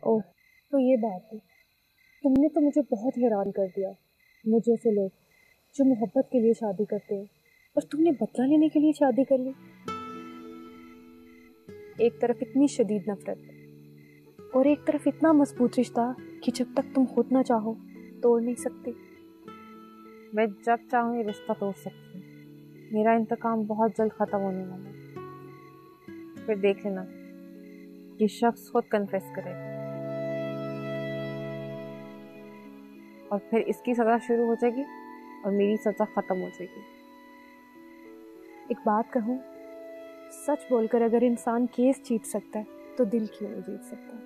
ओह, तो ये बात है। तुमने तो मुझे बहुत हैरान कर दिया। मुझे ऐसे लोग जो मोहब्बत के लिए शादी करते हैं और तुमने बदला लेने के लिए शादी कर ली। एक तरफ इतनी शदीद नफरत और एक तरफ इतना मजबूत रिश्ता कि जब तक तुम खुद ना चाहो तोड़ नहीं सकती। मैं जब चाहूँ ये रिश्ता तोड़ सकती हूँ। मेरा इंतकाम बहुत जल्द खत्म होने वाला है। फिर देख लेना, ये शख्स खुद कन्फेस करेगा और फिर इसकी सजा शुरू हो जाएगी और मेरी सजा खत्म हो जाएगी। एक बात कहूँ, सच बोलकर अगर इंसान केस जीत सकता है तो दिल क्यों नहीं जीत सकता?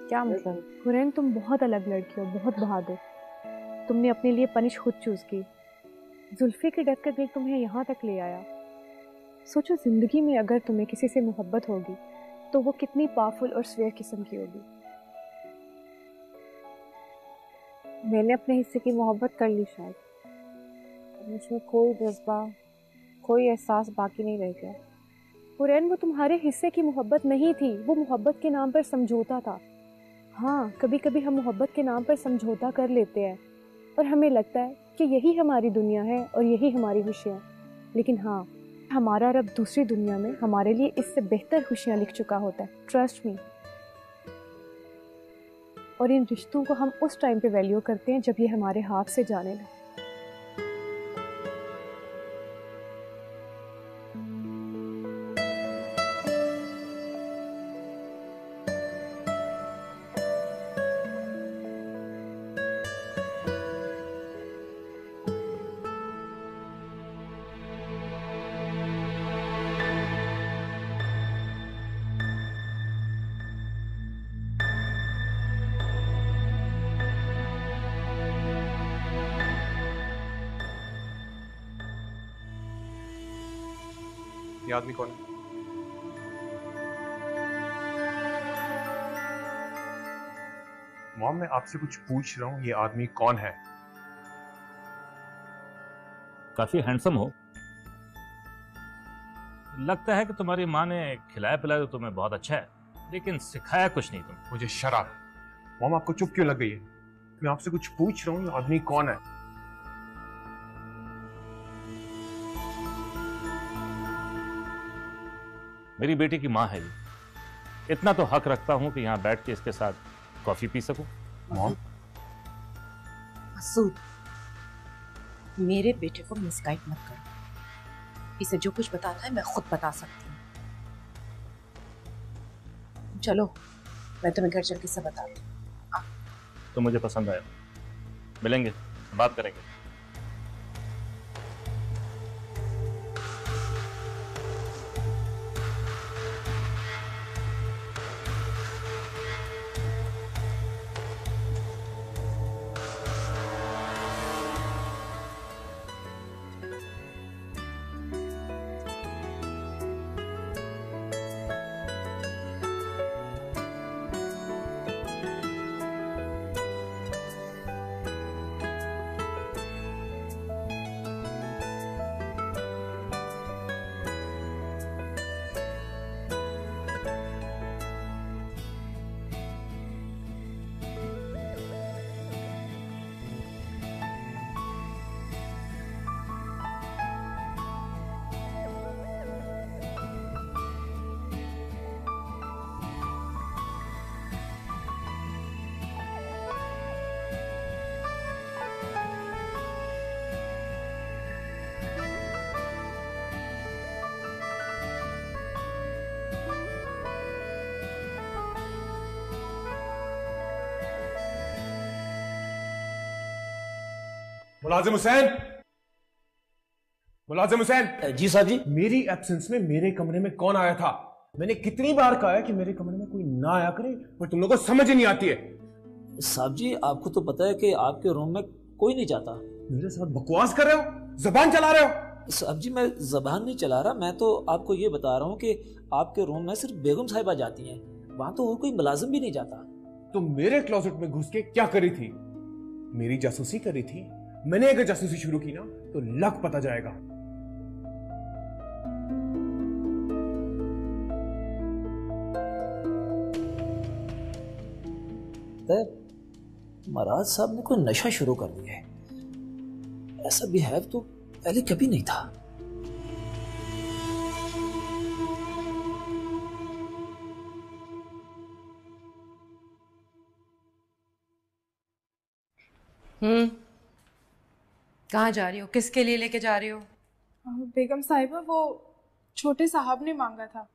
क्या मतलब? हुरैन, तुम बहुत अलग लड़की हो, बहुत बहादुर। तुमने अपने लिए पनिश खुद चूज की। जुल्फी के डेथ का दिल तुम्हें यहाँ तक ले आया। सोचो, जिंदगी में अगर तुम्हें किसी से मोहब्बत होगी तो वो कितनी पावरफुल और स्वेयर किस्म की होगी। मैंने अपने हिस्से की मोहब्बत कर ली शायद, मुझमें कोई जज्बा, कोई एहसास बाकी नहीं रह गया। हुरैन, वो तुम्हारे हिस्से की मोहब्बत नहीं थी, वो मोहब्बत के नाम पर समझौता था। हाँ, कभी कभी हम मोहब्बत के नाम पर समझौता कर लेते हैं और हमें लगता है कि यही हमारी दुनिया है और यही हमारी खुशियाँ। लेकिन हाँ, हमारा रब दूसरी दुनिया में हमारे लिए इससे बेहतर खुशियाँ लिख चुका होता है, ट्रस्ट मी। और इन रिश्तों को हम उस टाइम पे वैल्यू करते हैं जब ये हमारे हाथ से जाने लगे। ये आदमी कौन है? मॉम, मैं आपसे कुछ पूछ रहा हूँ, ये आदमी कौन है? काफी हैंडसम हो। लगता है कि तुम्हारी माँ ने खिलाया पिलाया तो तुम्हें बहुत अच्छा है, लेकिन सिखाया कुछ नहीं तुम। मुझे शराब। मॉम, आपको चुप क्यों लग गई है? मैं आपसे कुछ पूछ रहा हूँ, ये आदमी कौन है? मेरी बेटी की माँ है ये। इतना तो हक रखता हूं कि यहां बैठ के इसके साथ कॉफी पी सकूं। मॉम, मसूद, मेरे बेटे को मिसगाइड मत करो। इसे जो कुछ बताना है मैं खुद बता सकती हूँ। चलो, मैं तुम्हें घर चल के सब बताती हूँ। तो मुझे पसंद आया, मिलेंगे, बात करेंगे। मुलाजिम हुसैन, मुलाजिम हुसैन। जी साहब जी। मेरी एब्सेंस में मेरे कमरे में कौन आया था? मैंने कितनी बार कहा है कि मेरे कमरे में कोई ना आया करे, पर तुम लोगों को समझ ही नहीं आती है। साहब जी, आपको तो पता है कि आपके रूम में कोई नहीं जाता। मेरे साथ बकवास कर रहे हो, जबान चला रहे हो। साहब जी, मैं जबान नहीं चला रहा, मैं तो आपको ये बता रहा हूँ कि आपके रूम में सिर्फ बेगम साहिबा जाती हैं, वहां तो और कोई मुलाजिम भी नहीं जाता। तुम मेरे क्लोजेट में घुस के क्या करी थी? मेरी जासूसी करी थी? मैंने अगर जासूसी शुरू की ना तो लग पता जाएगा। लगता है महाराज साहब ने कोई नशा शुरू कर दिया है। ऐसा बिहेव तो पहले कभी नहीं था। कहाँ जा रही हो? किसके लिए लेके जा रही हो? बेगम साहिबा, वो छोटे साहब ने मांगा था।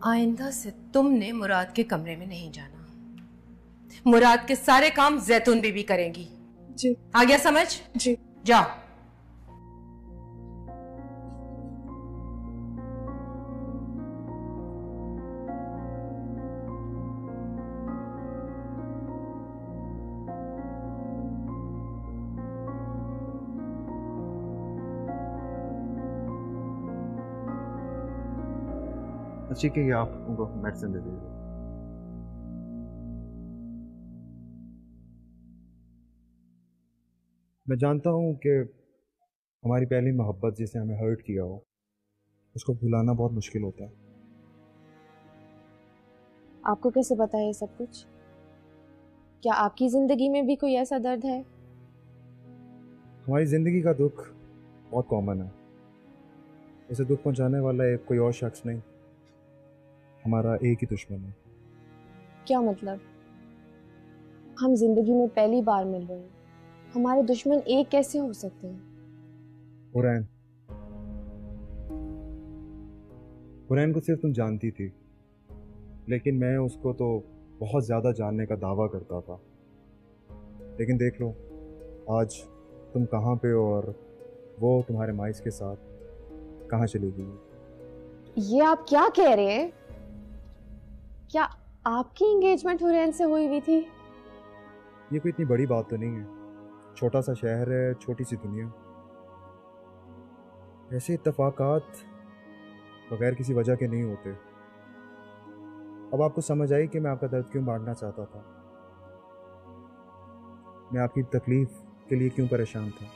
आइंदा से तुमने मुराद के कमरे में नहीं जाना। मुराद के सारे काम जैतून बीबी करेंगी। जी। आ गया समझ? जी। जाओ। ठीक है, आप उनको मेडिसिन दे दीजिए। मैं जानता हूँ कि हमारी पहली मोहब्बत जिसने हमें हर्ट किया हो उसको भुलाना बहुत मुश्किल होता है। आपको कैसे पता है ये सब कुछ? क्या आपकी जिंदगी में भी कोई ऐसा दर्द है? हमारी जिंदगी का दुख बहुत कॉमन है। उसे दुख पहुंचाने वाला एक कोई और शख्स नहीं, हमारा एक ही दुश्मन है। क्या मतलब? हम जिंदगी में पहली बार मिल रहे हैं, हमारे दुश्मन एक कैसे हो सकते हैं? हुरैन को सिर्फ तुम जानती थी, लेकिन मैं उसको तो बहुत ज़्यादा जानने का दावा करता था। लेकिन देख लो आज तुम कहाँ पे हो और वो तुम्हारे माइस के साथ कहाँ चली गई। ये आप क्या कह रहे हैं? क्या आपकी एंगेजमेंट हुरैन से हुई हुई थी? ये कोई इतनी बड़ी बात तो नहीं है, छोटा सा शहर है, छोटी सी दुनिया। ऐसे इत्तेफाकात बगैर किसी वजह के नहीं होते। अब आपको समझ आई कि मैं आपका दर्द क्यों बांटना चाहता था, मैं आपकी तकलीफ के लिए क्यों परेशान था।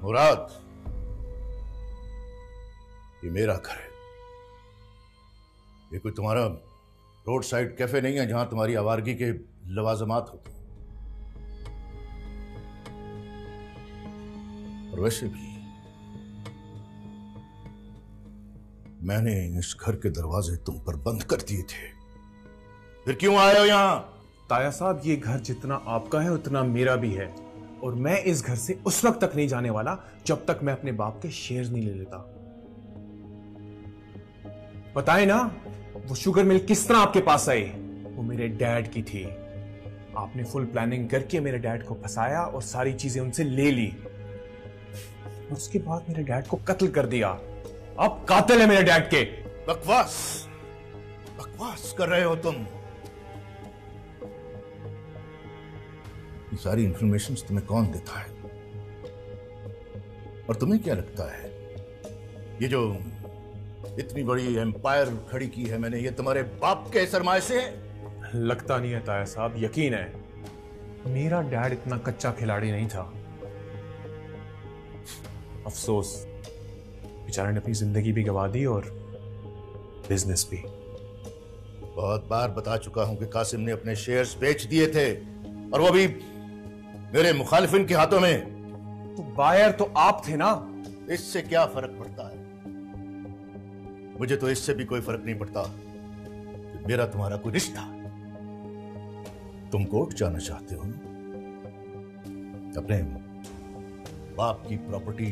मुराद, ये मेरा घर है। ये कोई तुम्हारा रोड साइड कैफे नहीं है जहां तुम्हारी आवारगी के लवाजमात होते हैं। और वैसे भी मैंने इस घर के दरवाजे तुम पर बंद कर दिए थे, फिर क्यों आए हो यहां? ताया साहब, ये घर जितना आपका है उतना मेरा भी है, और मैं इस घर से उस वक्त तक नहीं जाने वाला जब तक मैं अपने बाप के शेयर नहीं ले लेता। बताए ना वो शुगर मिल किस तरह आपके पास आई? वो मेरे डैड की थी। आपने फुल प्लानिंग करके मेरे डैड को फंसाया और सारी चीजें उनसे ले ली, और उसके बाद मेरे डैड को कत्ल कर दिया। आप कातिल है मेरे डैड के। बकवास बकवास कर रहे हो तुम। ये सारी इंफॉर्मेशन तुम्हें कौन देता है? और तुम्हें क्या लगता है ये जो इतनी बड़ी एम्पायर खड़ी की है मैंने, ये तुम्हारे बाप के सरमाए से है? लगता नहीं है ताया साहब, यकीन है मेरा डैड इतना कच्चा खिलाड़ी नहीं था। अफसोस, बेचारे ने अपनी जिंदगी भी गंवा दी और बिजनेस भी। बहुत बार बता चुका हूं कि कासिम ने अपने शेयर्स बेच दिए थे, और वो भी मेरे मुखालिफिन के हाथों में। तो बायर तो आप थे ना। इससे क्या फर्क पड़ता है? मुझे तो इससे भी कोई फर्क नहीं पड़ता कि मेरा तुम्हारा कोई रिश्ता। तुम कोर्ट जाना चाहते हो, अपने बाप की प्रॉपर्टी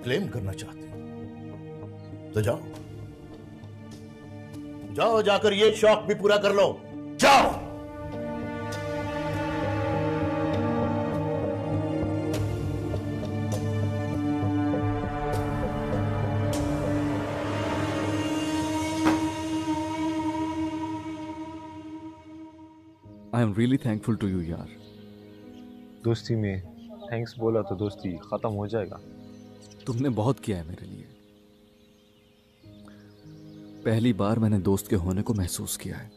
क्लेम करना चाहते हो, तो जाओ जाओ, जाकर ये शौक भी पूरा कर लो। जाओ। I am really thankful to you यार। दोस्ती में थैंक्स बोला तो दोस्ती खत्म हो जाएगा। तुमने बहुत किया है मेरे लिए। पहली बार मैंने दोस्त के होने को महसूस किया है,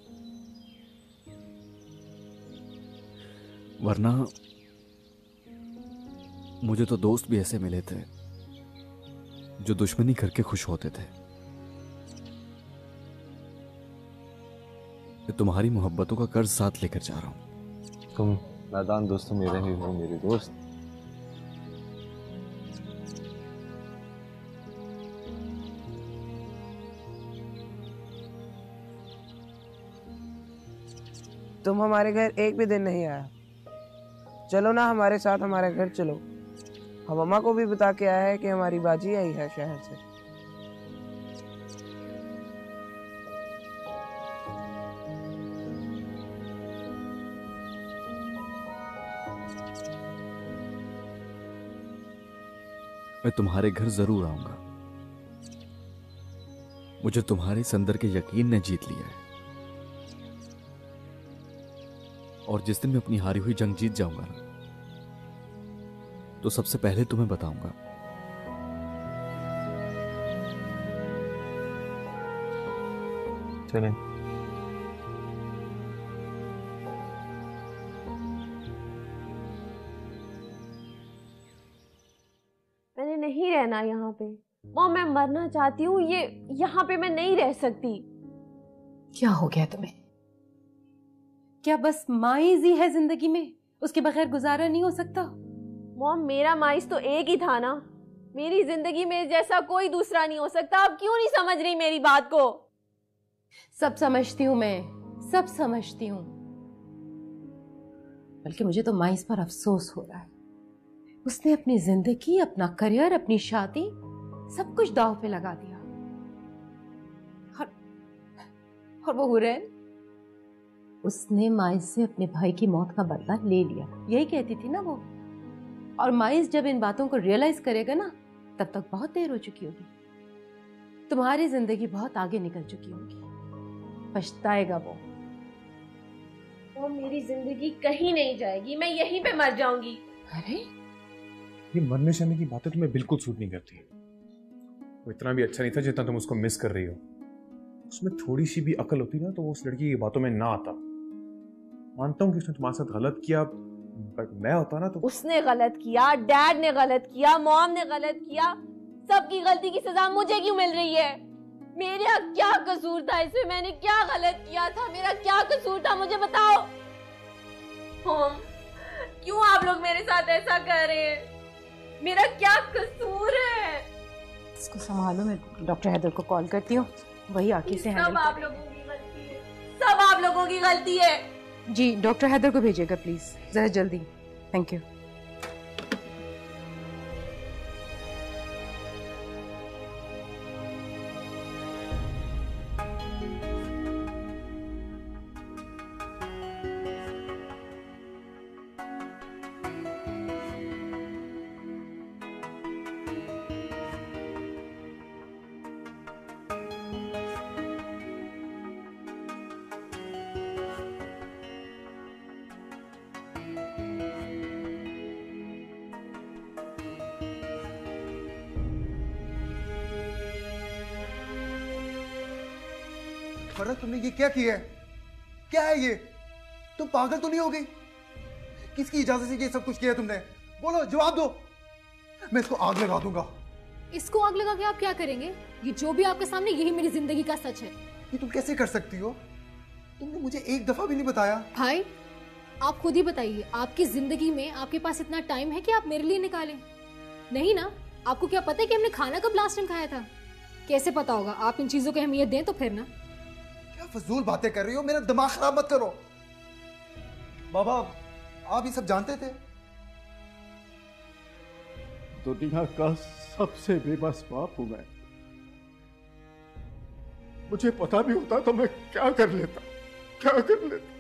वरना मुझे तो दोस्त भी ऐसे मिले थे जो दुश्मनी करके खुश होते थे। तुम्हारी मोहब्बतों का कर्ज साथ लेकर जा रहा हूं। तुम नादान दोस्तों में रहे हो मेरे दोस्त। तुम हमारे घर एक भी दिन नहीं आया। चलो ना हमारे साथ हमारे घर चलो। हम अम्मा को भी बता के आया है कि हमारी बाजी आई है शहर से। मैं तुम्हारे घर जरूर आऊंगा। मुझे तुम्हारे इस अंदर के यकीन ने जीत लिया है, और जिस दिन मैं अपनी हारी हुई जंग जीत जाऊंगा ना, तो सबसे पहले तुम्हें बताऊंगा। चलें। मैंने नहीं रहना यहाँ पे। मॉम मैं मरना चाहती हूँ, ये यहाँ पे मैं नहीं रह सकती। क्या हो गया तुम्हें? क्या बस माइज ही है जिंदगी में, उसके बगैर गुजारा नहीं हो सकता? मॉम मेरा माइज तो एक ही था ना। मेरी जिंदगी में जैसा कोई दूसरा नहीं हो सकता। आप क्यों नहीं समझ रही मेरी बात को? सब समझती हूँ मैं, सब समझती हूँ, बल्कि मुझे तो माइज पर अफसोस हो रहा है। उसने अपनी जिंदगी, अपना करियर, अपनी शादी, सब कुछ दांव पे लगा दिया। और वो हुरैन, उसने माइज से अपने भाई की मौत का बदला ले लिया, यही कहती थी ना वो। और माइज जब इन बातों को रियलाइज करेगा ना, तब तक बहुत देर हो चुकी होगी। तुम्हारी जिंदगी बहुत आगे निकल चुकी होगी, पछताएगा वो। वो मेरी जिंदगी कहीं नहीं जाएगी, मैं यहीं पे मर जाऊंगी। अरे ये मरने शरने की बातें तुम्हें बिल्कुल सूट नहीं करती। वो इतना भी अच्छा नहीं था जितना तुम उसको मिस कर रही हो। उसमें थोड़ी सी भी अकल होती ना तो वो उस लड़की की बातों में ना आता। मानता हूँ कि उसने तुम्हारे साथ गलत किया, बट मैं होता ना तो। उसने गलत किया, डैड ने गलत किया, मॉम ने गलत किया, सबकी गलती की सजा मुझे क्यों मिल रही है? मेरा क्या कसूर था इसमें? मैंने क्या गलत किया था? मेरा क्या कसूर था, मुझे बताओ। मॉम क्यों आप लोग मेरे साथ ऐसा कर रहे हैं? मेरा क्या कसूर है? इसको संभालो, मैं डॉक्टर हैदर को कॉल करती हूँ, वही आके से हैंडल। सब आप लोगों की गलती है, सब आप लोगों की गलती है। जी डॉक्टर हैदर को भेजिएगा प्लीज, जरा जल्दी। Thank you. फरहत तुमने ये क्या किया है? क्या है ये? तुम पागल तो नहीं हो गई? किसकी इजाजत से ये सब कुछ किया तुमने? बोलो, जवाब दो। मैं इसको आग लगा दूंगा। इसको आग लगा के आप क्या करेंगे? ये जो भी आपके सामने, यही मेरी जिंदगी का सच है। ये तुम कैसे कर सकती हो? तुमने मुझे एक दफा भी नहीं बताया। भाई आप खुद ही बताइए, आपकी जिंदगी में आपके पास इतना टाइम है कि आप मेरे लिए निकालें? नहीं ना। आपको क्या पता है कि हमने खाना कब लास्ट टाइम खाया था? कैसे पता होगा? आप इन चीजों की अहमियत दें तो फिर ना। क्या फजूल बातें कर रही हो? मेरा दिमाग खराब मत करो। बाबा आप ये सब जानते थे? दुनिया का सबसे बेबस बाप हूं मैं। मुझे पता भी होता तो मैं क्या कर लेता, क्या कर लेता।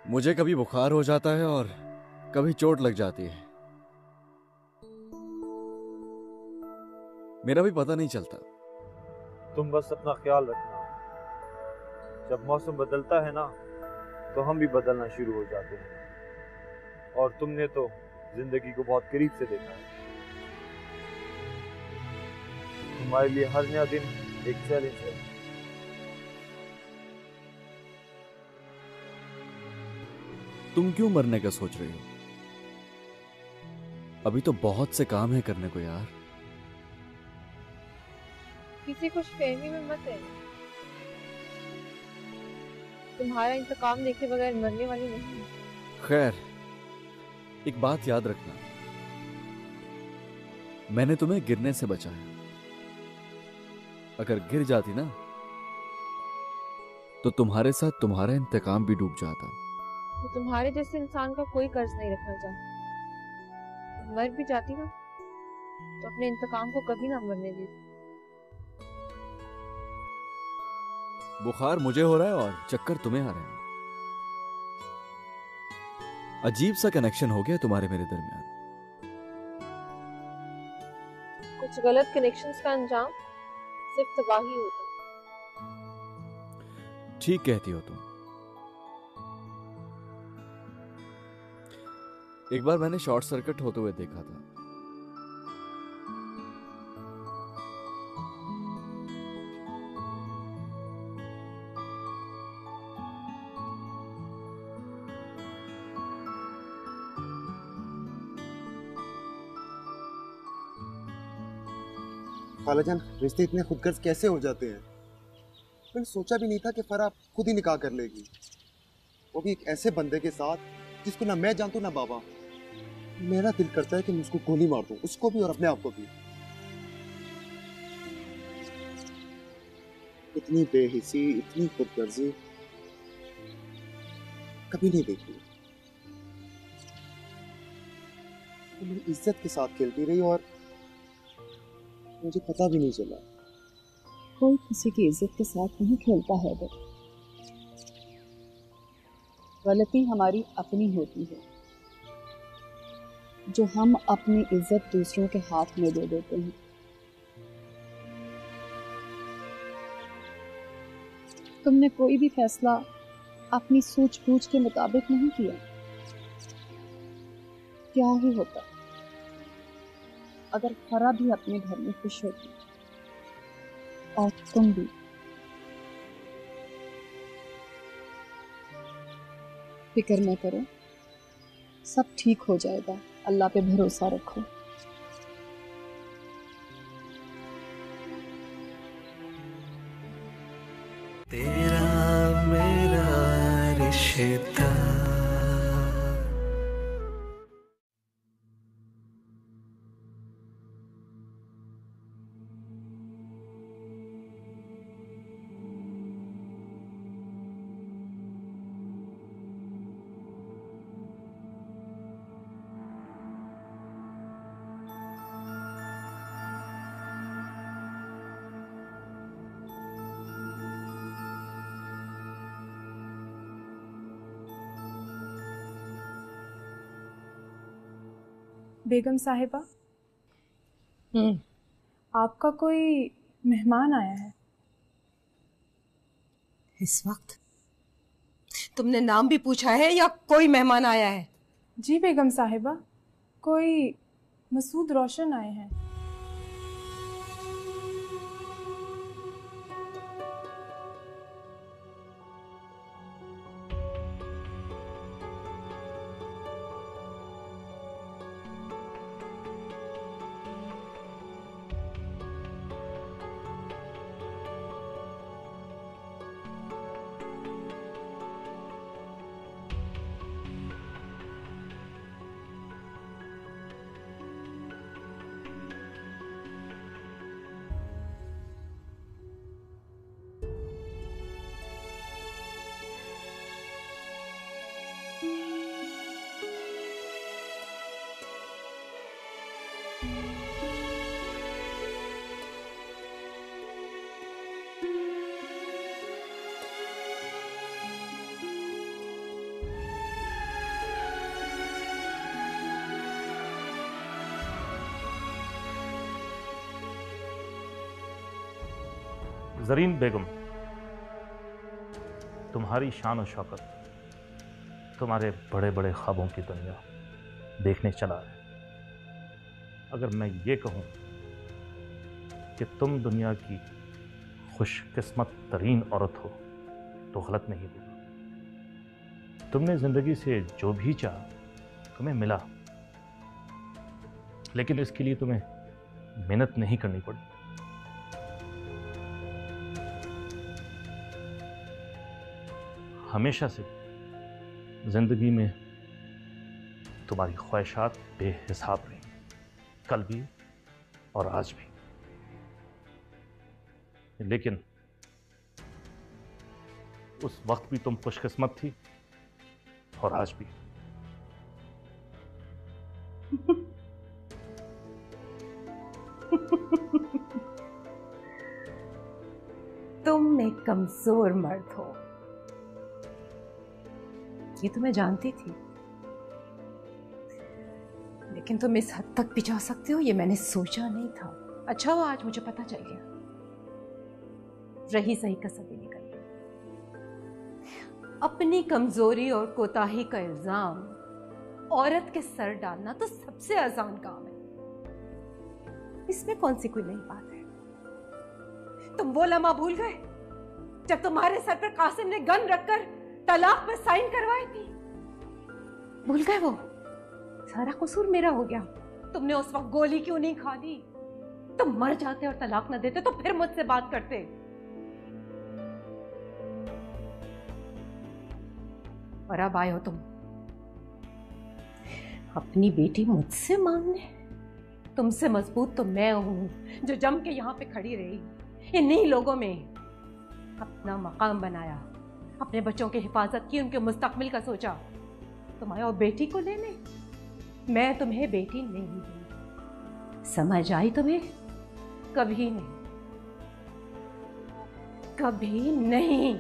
मुझे कभी बुखार हो जाता है और कभी चोट लग जाती है। मेरा भी पता नहीं चलता। तुम बस अपना ख्याल रखना। जब मौसम बदलता है ना तो हम भी बदलना शुरू हो जाते हैं। और तुमने तो जिंदगी को बहुत करीब से देखा है। तुम्हारे लिए हर नया दिन एक चैलेंज है। तुम क्यों मरने का सोच रही हो? अभी तो बहुत से काम है करने को यार। किसी खुश फहमी में मत रहना। तुम्हारा इंतकाम देखे बगैर मरने वाली नहीं। खैर, एक बात याद रखना, मैंने तुम्हें गिरने से बचाया। अगर गिर जाती ना तो तुम्हारे साथ तुम्हारा इंतकाम भी डूब जाता। तो तुम्हारे जैसे इंसान का कोई कर्ज नहीं रखना चाहता। मर भी जाती ना तो अपने इंतकाम को कभी ना मरने देती। बुखार मुझे हो रहा है और चक्कर तुम्हें आ रहे हैं। अजीब सा कनेक्शन हो गया तुम्हारे मेरे दरमियान। कुछ गलत कनेक्शंस का अंजाम सिर्फ तबाही होता है। ठीक कहती हो तुम। एक बार मैंने शॉर्ट सर्किट होते हुए देखा था। खालाजान, रिश्ते इतने खुदगर्ज कैसे हो जाते हैं? मैंने सोचा भी नहीं था कि फराह खुद ही निकाह कर लेगी, वो भी एक ऐसे बंदे के साथ जिसको ना मैं जानता हूं ना बाबा। मेरा दिल करता है कि मैं उसको गोली मार दूं, उसको भी और अपने आप को भी। इतनी बेहिसी, इतनी खुदगर्जी कभी नहीं देखी। तो मेरी इज्जत के साथ खेलती रही और मुझे पता भी नहीं चला। कोई किसी की इज्जत के साथ नहीं खेलता है। गलती हमारी अपनी होती है जो हम अपनी इज्जत दूसरों के हाथ में दे देते हैं। तुमने कोई भी फैसला अपनी सूझबूझ के मुताबिक नहीं किया। क्या ही होता अगर फरा भी अपने घर में खुश होती और तुम भी। फिक्र न करो, सब ठीक हो जाएगा। अल्लाह पे भरोसा रखो। तेरा मेरा रिश्ता बेगम साहिबा, आपका कोई मेहमान आया है। इस वक्त तुमने नाम भी पूछा है या कोई मेहमान आया है? जी बेगम साहिबा, कोई मसूद रोशन आए हैं। जरीन बेगम, तुम्हारी शान और शौकत, तुम्हारे बड़े बड़े ख्वाबों की दुनिया देखने चला है। अगर मैं ये कहूं कि तुम दुनिया की खुशकिस्मत तरीन औरत हो तो गलत नहीं होगा। तुमने जिंदगी से जो भी चाहा तुम्हें मिला, लेकिन इसके लिए तुम्हें मेहनत नहीं करनी पड़ी। हमेशा से जिंदगी में तुम्हारी ख्वाहिशात बेहिसाब रही, कल भी और आज भी। लेकिन उस वक्त भी तुम खुशकिस्मत थी और आज भी। तुम एक कमजोर मर्द हो, ये तो मैं जानती थी, लेकिन तुम इस हद तक भी जा सकते हो ये मैंने सोचा नहीं था। अच्छा हुआ आज मुझे पता चल गया। रही सही कसर भी निकल गई। अपनी कमजोरी और कोताही का इल्जाम औरत के सर डालना तो सबसे आसान काम है, इसमें कौन सी कोई नई बात है। तुम वो लम्हा भूल गए जब तुम्हारे सर पर कासिम ने गन रखकर तलाक पर साइन करवाई थी? भूल गए वो? सारा कसूर मेरा हो गया। तुमने उस वक्त गोली क्यों नहीं खा ली? तुम मर जाते और तलाक न देते तो फिर मुझसे बात करते। और अब आए हो तुम अपनी बेटी मुझसे मांगने। तुमसे मजबूत तो मैं हूं जो जम के यहां पे खड़ी रही, इन्हीं लोगों में अपना मकाम बनाया, अपने बच्चों की हिफाजत की, उनके मुस्तकबिल का सोचा। तुम आए हो बेटी को लेने, मैं तुम्हें बेटी नहीं दूंगी। समझ आई तुम्हें? कभी नहीं, कभी नहीं।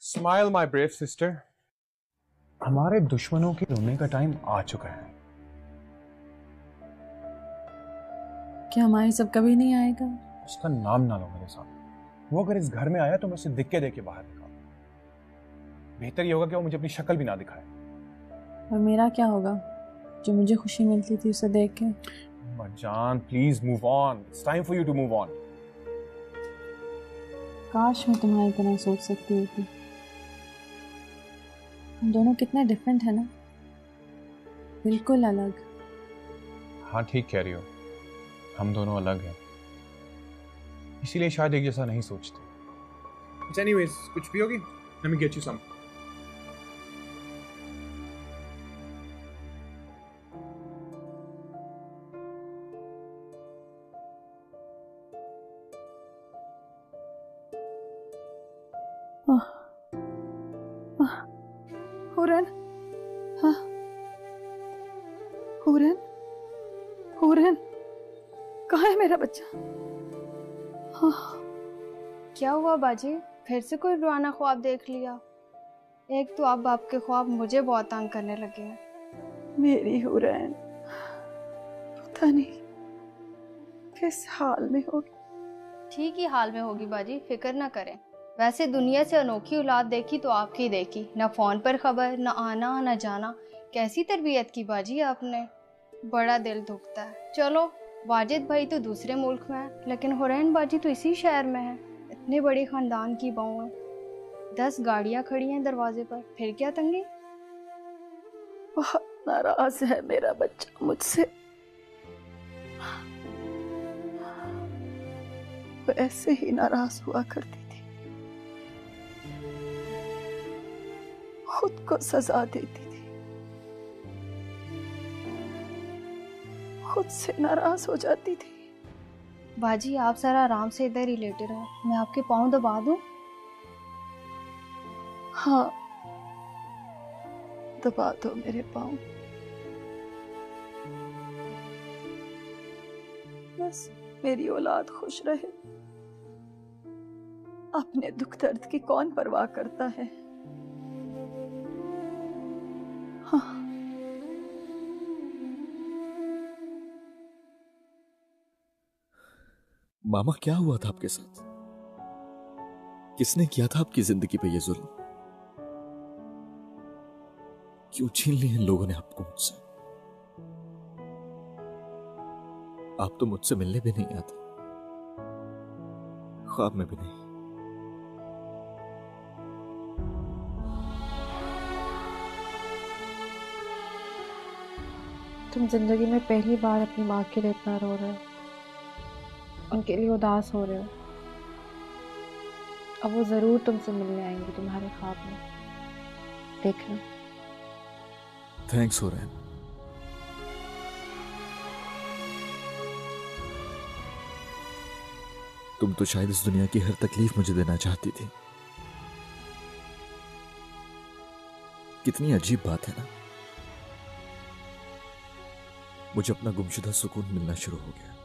स्माइल माई ब्रेव सिस्टर। हमारे दुश्मनों के रोने का टाइम आ चुका है। क्या हमारी सब कभी नहीं आएगा? उसका नाम ना लो मेरे साथ। वो अगर इस घर में आया तो मैं उसे दिक्के दे के बाहर निकालूं। बेहतर ये होगा कि वो मुझे अपनी शक्ल भी ना दिखाए। और मेरा क्या होगा जो मुझे खुशी मिलती थी उसे देख के? Marjan please move on. It's time for you to move on. काश मैं तुम्हारी तरह सोच सकती होती। हम दोनों कितने डिफरेंट है ना, बिल्कुल अलग। हाँ ठीक कह रही हो, हम दोनों अलग हैं, इसीलिए शायद एक जैसा नहीं सोचते। एनीवेज, कुछ भी होगी, let me get you some. Huron, हाँ, हुरन, हुरन, कहाँ है मेरा बच्चा? हाँ। क्या हुआ बाजी, फिर से कोई डरावना ख्वाब देख लिया? एक तो अब आपके ख्वाब मुझे बहुत तंग करने लगे हैं। मेरी हुरैन पता नहीं किस हाल में होगी। ठीक ही हाल में होगी बाजी, फिक्र ना करें। वैसे दुनिया से अनोखी औलाद देखी तो आपकी देखी, ना फोन पर खबर, ना आना ना जाना। कैसी तरबियत की बाजी आपने, बड़ा दिल दुखता है। चलो वाजिद भाई तो दूसरे मुल्क में है, लेकिन हुरैन बाजी तो इसी शहर में है। इतने बड़े खानदान की बहू है, 10 गाड़ियां खड़ी हैं दरवाजे पर, फिर क्या तंगी? बहुत नाराज है मेरा बच्चा मुझसे। वो ऐसे ही नाराज हुआ करती थी, खुद को सजा देती थी, खुद से नाराज हो जाती थी। बाजी आप जरा आराम से इधर ही लेटे रहो, मैं आपके पाँव दबा दूं? हाँ, दबा दो मेरे पाँव। बस मेरी औलाद खुश रहे। अपने दुख दर्द की कौन परवाह करता है? हाँ। मामा, क्या हुआ था आपके साथ? किसने किया था आपकी जिंदगी पे ये जुल्म? क्यों छीन ली इन लोगों ने आपको मुझसे? आप तो मुझसे मिलने भी नहीं आते, ख्वाब में भी नहीं। तुम जिंदगी में पहली बार अपनी माँ के लिए इतना रो रहे हो, उनके लिए उदास हो रहे हो। अब वो जरूर तुमसे मिलने आएंगी तुम्हारे ख्वाब में, देखना। थैंक्स हुरैन। तुम तो शायद इस दुनिया की हर तकलीफ मुझे देना चाहती थी। कितनी अजीब बात है ना, मुझे अपना गुमशुदा सुकून मिलना शुरू हो गया।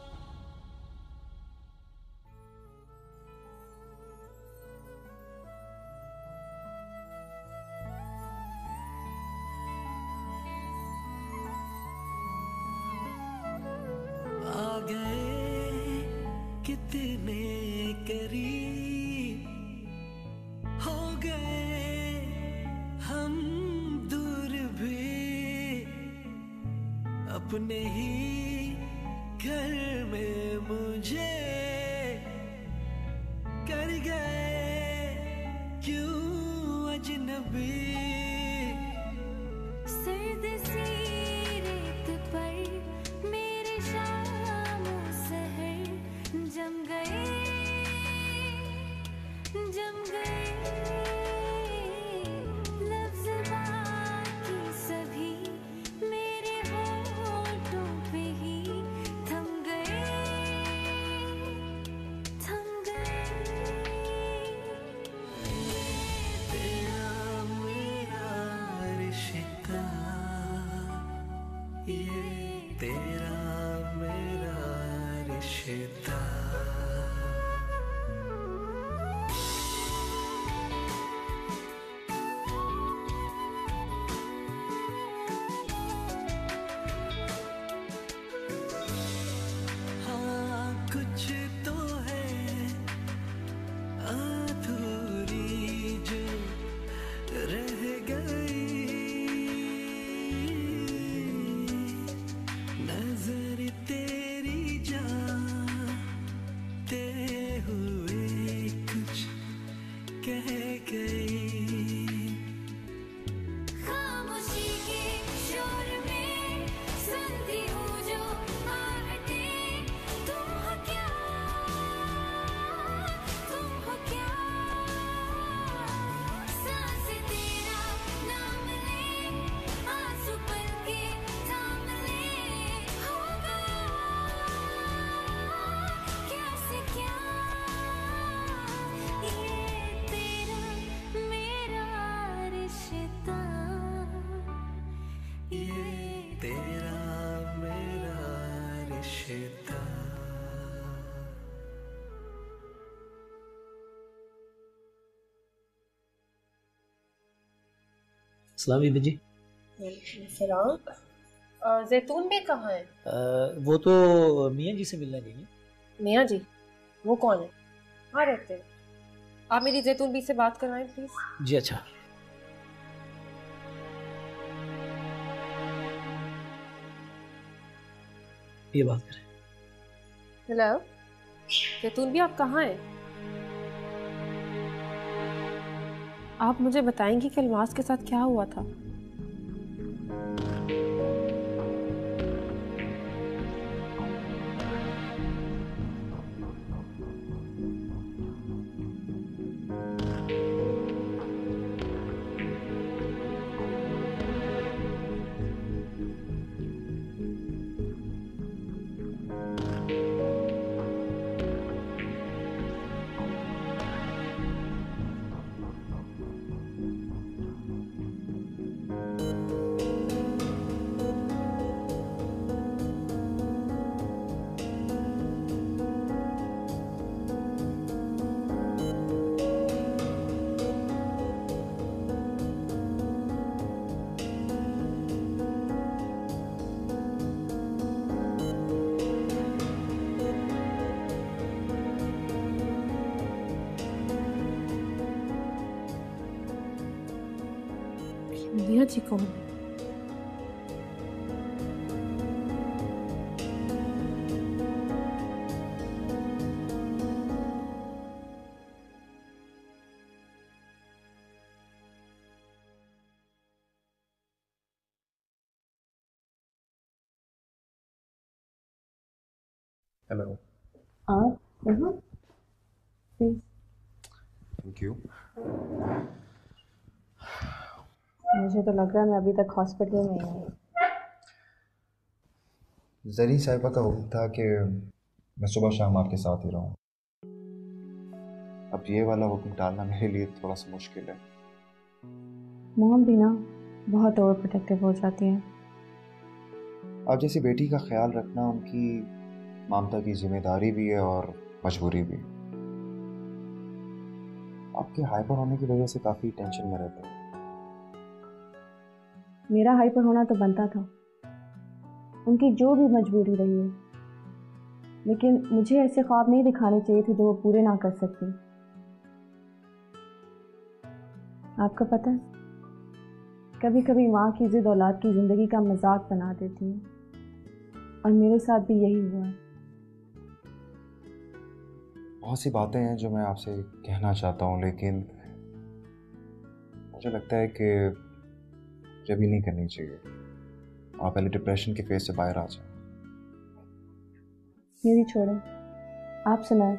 आ गए कितने करीब हो गए हम, दूर भी अपने ही घर में मुझे कर गए क्यों अजनबी। सर्द सी रेत पर मेरे शाम सहर जम गए, जम गए। लफ्ज़ बाकी सभी मेरे होठों पे रिश्ता। सलाम बीबी जी। सलाम। जैतून भी कहाँ है? वो तो मियाँ जी से मिलने गई हैं। मियाँ जी? वो कौन है? कहाँ रहते हैं? आप मेरी जैतून बी से बात करवाएं प्लीज। जी अच्छा। ये बात करें। हेलो जैतून बी, आप कहाँ हैं? आप मुझे बताएंगी कि अल्मास के साथ क्या हुआ था? मियाँ जी कौन है? हेलो। आप यहाँ? प्लीज। Thank you. मुझे तो लग रहा है मैं अभी तक हॉस्पिटल में ही हूँ। जरी साहिबा का हुक्म था कि मैं सुबह शाम आपके साथ ही रहूं। अब ये वाला हुक्म टालना मेरे लिए थोड़ा सा मुश्किल है। मॉम भी ना बहुत ओवर प्रोटेक्टिव हो जाती हैं। आप जैसी बेटी का ख्याल रखना उनकी ममता की जिम्मेदारी भी है और मजबूरी भी। आपके हाइपर होने की वजह से काफ़ी टेंशन में रहते हैं। मेरा हाइपर होना तो बनता था, उनकी जो भी मजबूरी रही है, लेकिन मुझे ऐसे ख्वाब नहीं दिखाने चाहिए थे जो वो पूरे ना कर सकती। आपको पता है, कभी कभी माँ की जिद औलाद की ज़िंदगी का मजाक बना देती है, और मेरे साथ भी यही हुआ है। बहुत सी बातें हैं जो मैं आपसे कहना चाहता हूँ, लेकिन मुझे लगता है कि मुझे भी नहीं करनी चाहिए। आप पहले डिप्रेशन के फेज से बाहर आ जाए। मेरी छोड़ो, आप सुनाए,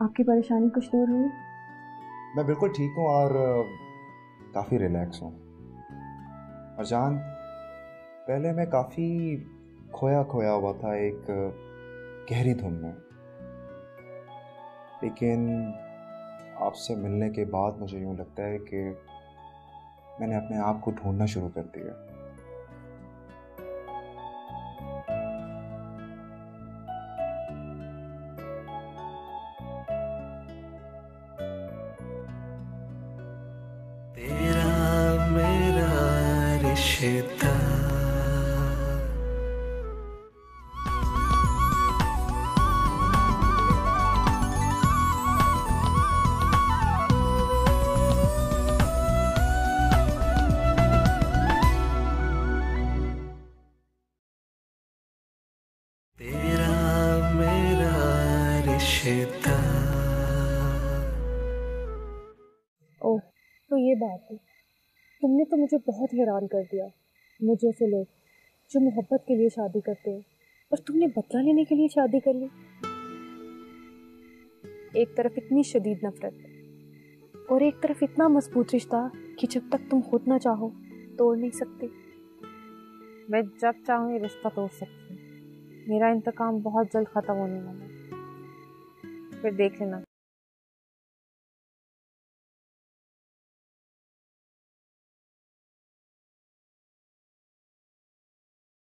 आपकी परेशानी कुछ दूर हुई? मैं बिल्कुल ठीक हूँ और काफ़ी रिलैक्स हूँ। और जान, पहले मैं काफ़ी खोया खोया हुआ था एक गहरी धुन में, लेकिन आपसे मिलने के बाद मुझे यूँ लगता है कि मैंने अपने आप को ढूंढना शुरू कर दिया। तेरा मेरा रिश्ता। ओह, तो ये बात है। तुमने तो मुझे बहुत हैरान कर दिया। मुझे से लोग जो मोहब्बत के लिए शादी करते हैं, और तुमने बदला लेने के लिए शादी कर ली। एक तरफ इतनी शदीद नफरत और एक तरफ इतना मजबूत रिश्ता कि जब तक तुम खुद ना चाहो तोड़ नहीं सकती। मैं जब चाहूँ ये रिश्ता तोड़ सकती हूँ। मेरा इंतकाम बहुत जल्द ख़त्म होने वाला है, फिर देख लेना